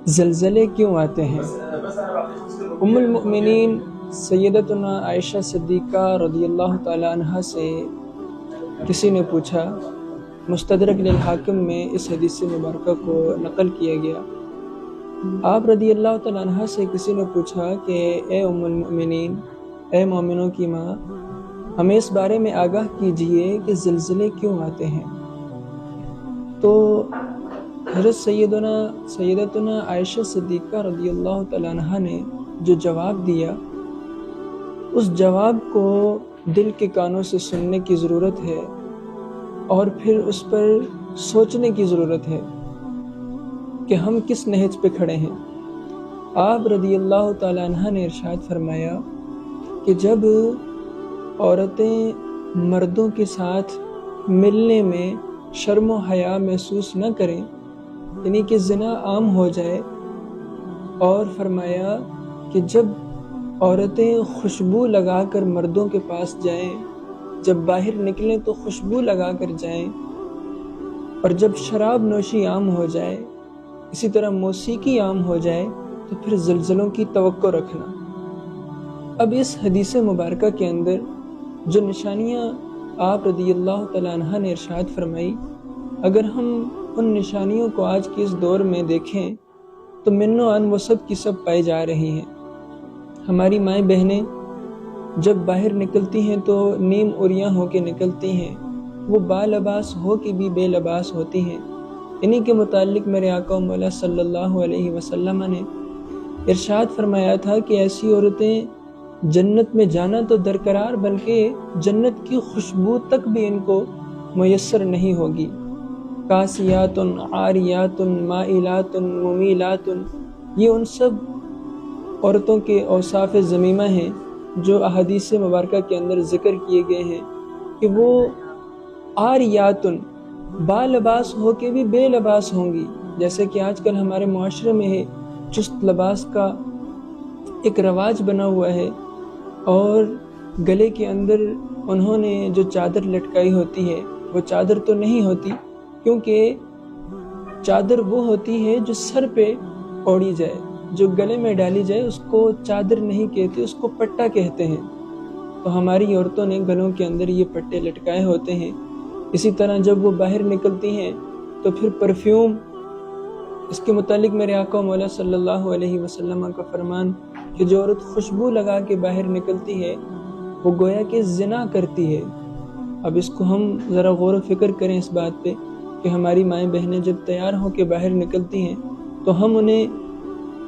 زلزلے کیوں آتے ہیں؟ ام المؤمنین سیدتنا عائشہ صدیقہ رضی اللہ تعالی عنہ سے کسی نے پوچھا، مستدرک للحاکم میں اس حدیث مبارکہ کو نقل کیا گیا۔ آپ رضی اللہ تعالی عنہ سے کسی نے پوچھا کہ اے ام المؤمنین، اے مومنوں کی ماں، ہمیں اس بارے میں آگاہ کیجئے کہ زلزلے کیوں آتے ہیں۔ تو حضرت سیدتنا عائشہ صدیقہ رضی اللہ تعالی عنہ نے جو جواب دیا، اس جواب کو دل کے کانوں سے سننے کی ضرورت ہے اور پھر اس پر سوچنے کی ضرورت ہے کہ ہم کس نہج پہ کھڑے ہیں۔ آپ رضی اللہ تعالی عنہ نے ارشاد فرمایا کہ جب عورتیں مردوں کے ساتھ ملنے میں شرم و حیا محسوس نہ کریں، یعنی کہ زنا عام ہو جائے، اور فرمایا کہ جب عورتیں خوشبو لگا کر مردوں کے پاس جائیں، جب باہر نکلیں تو خوشبو لگا کر جائیں، اور جب شراب نوشی عام ہو جائے، اسی طرح موسیقی عام ہو جائے، تو پھر زلزلوں کی توقع رکھنا۔ اب اس حدیث مبارکہ کے اندر جو نشانیاں آپ رضی اللہ تعالی عنہ نے ارشاد فرمائی، اگر ہم ان نشانیوں کو آج کے اس دور میں دیکھیں تو من و عن وہ سب کی سب پائی جا رہی ہیں۔ ہماری مائیں بہنیں جب باہر نکلتی ہیں تو نیم عریاں ہو کے نکلتی ہیں، وہ با لباس ہو کے بھی بے لباس ہوتی ہیں۔ انہی کے متعلق میرے آقا و مولا صلی اللہ علیہ وسلم نے ارشاد فرمایا تھا کہ ایسی عورتیں جنت میں جانا تو درقرار، بلکہ جنت کی خوشبو تک بھی ان کو میسر نہیں ہوگی۔ کاسیات عاریات مائلات ممیلات، یہ ان سب عورتوں کے اوصاف ذمیمہ ہیں جو احادیث مبارکہ کے اندر ذکر کیے گئے ہیں کہ وہ عاریات، با لباس ہو کے بھی بے لباس ہوں گی۔ جیسے کہ آج کل ہمارے معاشرے میں ہے، چست لباس کا ایک رواج بنا ہوا ہے، اور گلے کے اندر انہوں نے جو چادر لٹکائی ہوتی ہے وہ چادر تو نہیں ہوتی، کیونکہ چادر وہ ہوتی ہے جو سر پہ اوڑھی جائے، جو گلے میں ڈالی جائے اس کو چادر نہیں کہتے، اس کو پٹا کہتے ہیں۔ تو ہماری عورتوں نے گلوں کے اندر یہ پٹے لٹکائے ہوتے ہیں۔ اسی طرح جب وہ باہر نکلتی ہیں تو پھر پرفیوم، اس کے متعلق میرے آقا و مولا صلی اللہ علیہ وسلم کا فرمان کہ جو عورت خوشبو لگا کے باہر نکلتی ہے وہ گویا کہ زنا کرتی ہے۔ اب اس کو ہم ذرا غور و فکر کریں اس بات پہ کہ ہماری مائیں بہنیں جب تیار ہو کے باہر نکلتی ہیں تو ہم انہیں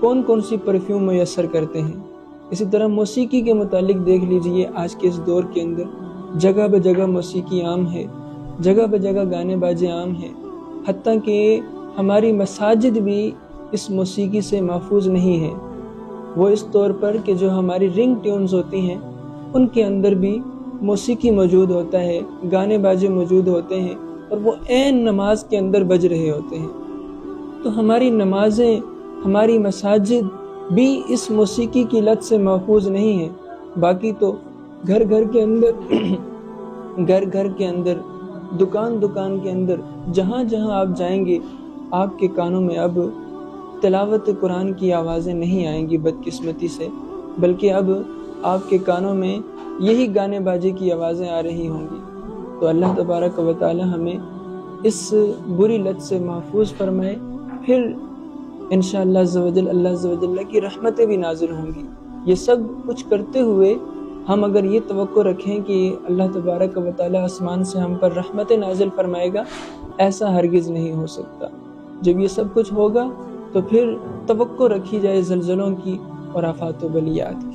کون کون سی پرفیوم میسر کرتے ہیں۔ اسی طرح موسیقی کے متعلق دیکھ لیجئے، آج کے اس دور کے اندر جگہ بہ جگہ موسیقی عام ہے، جگہ بہ جگہ گانے باجے عام ہیں، حتیٰ کہ ہماری مساجد بھی اس موسیقی سے محفوظ نہیں ہیں۔ وہ اس طور پر کہ جو ہماری رنگ ٹیونز ہوتی ہیں ان کے اندر بھی موسیقی موجود ہوتا ہے، گانے باجے موجود ہوتے ہیں، اور وہ عین نماز کے اندر بج رہے ہوتے ہیں۔ تو ہماری نمازیں، ہماری مساجد بھی اس موسیقی کی لت سے محفوظ نہیں ہیں۔ باقی تو گھر گھر کے اندر دکان کے اندر جہاں جہاں آپ جائیں گے آپ کے کانوں میں اب تلاوت قرآن کی آوازیں نہیں آئیں گی بدقسمتی سے، بلکہ اب آپ کے کانوں میں یہی گانے باجے کی آوازیں آ رہی ہوں گی۔ تو اللہ تبارک و تعالی ہمیں اس بری لت سے محفوظ فرمائے، پھر انشاءاللہ عزوجل اللہ عزوجل کی رحمتیں بھی نازل ہوں گی۔ یہ سب کچھ کرتے ہوئے ہم اگر یہ توقع رکھیں کہ اللہ تبارک و تعالی آسمان سے ہم پر رحمتیں نازل فرمائے گا، ایسا ہرگز نہیں ہو سکتا۔ جب یہ سب کچھ ہوگا تو پھر توقع رکھی جائے زلزلوں کی اور آفات و بلیات کی۔